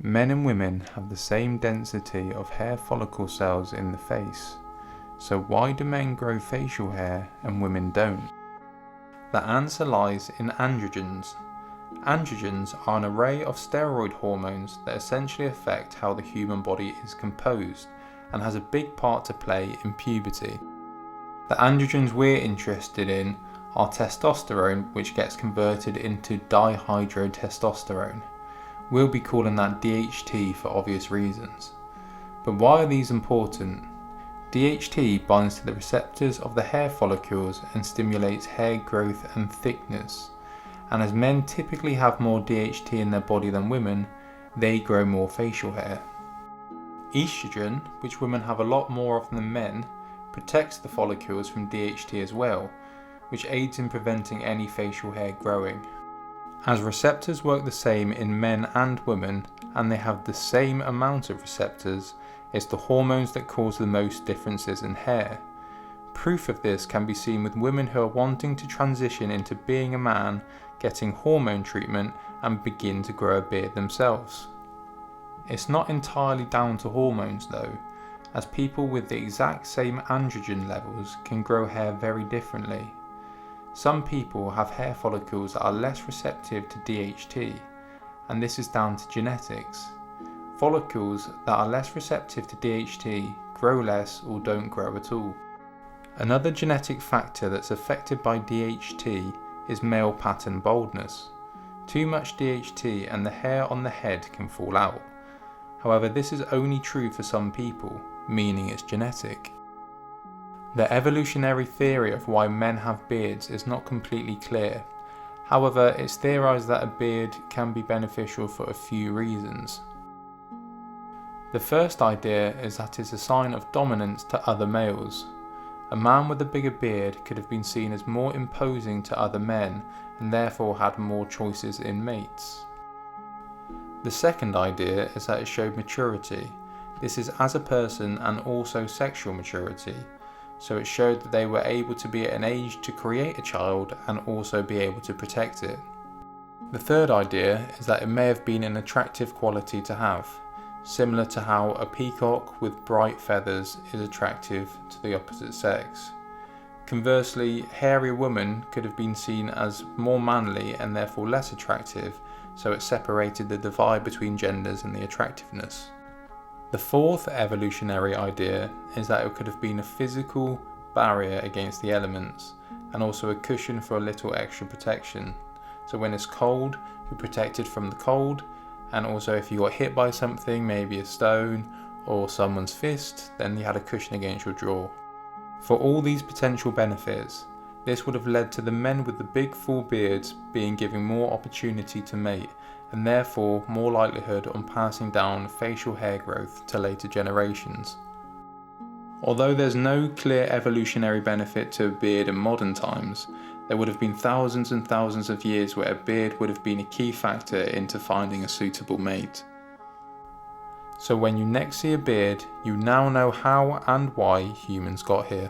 Men and women have the same density of hair follicle cells in the face, so why do men grow facial hair and women don't? The answer lies in androgens. Androgens are an array of steroid hormones that essentially affect how the human body is composed and has a big part to play in puberty. The androgens we're interested in are testosterone, which gets converted into dihydrotestosterone. We'll be calling that DHT for obvious reasons. But why are these important? DHT binds to the receptors of the hair follicles and stimulates hair growth and thickness. And as men typically have more DHT in their body than women, they grow more facial hair. Estrogen, which women have a lot more of than men, protects the follicles from DHT as well, which aids in preventing any facial hair growing. As receptors work the same in men and women, and they have the same amount of receptors, it's the hormones that cause the most differences in hair. Proof of this can be seen with women who are wanting to transition into being a man, getting hormone treatment and begin to grow a beard themselves. It's not entirely down to hormones though, as people with the exact same androgen levels can grow hair very differently. Some people have hair follicles that are less receptive to DHT, and this is down to genetics. Follicles that are less receptive to DHT grow less or don't grow at all. Another genetic factor that's affected by DHT is male pattern baldness. Too much DHT and the hair on the head can fall out. However, this is only true for some people, meaning it's genetic. The evolutionary theory of why men have beards is not completely clear. However, it's theorized that a beard can be beneficial for a few reasons. The first idea is that it's a sign of dominance to other males. A man with a bigger beard could have been seen as more imposing to other men and therefore had more choices in mates. The second idea is that it showed maturity. This is as a person and also sexual maturity. So it showed that they were able to be at an age to create a child and also be able to protect it. The third idea is that it may have been an attractive quality to have, similar to how a peacock with bright feathers is attractive to the opposite sex. Conversely, hairy women could have been seen as more manly and therefore less attractive, so it separated the divide between genders and the attractiveness. The fourth evolutionary idea is that it could have been a physical barrier against the elements and also a cushion for a little extra protection. So when it's cold, you're protected from the cold, and also if you got hit by something, maybe a stone or someone's fist, then you had a cushion against your jaw. For all these potential benefits, this would have led to the men with the big full beards being given more opportunity to mate, and therefore more likelihood on passing down facial hair growth to later generations. Although there's no clear evolutionary benefit to a beard in modern times, there would have been thousands and thousands of years where a beard would have been a key factor into finding a suitable mate. So when you next see a beard, you now know how and why humans got here.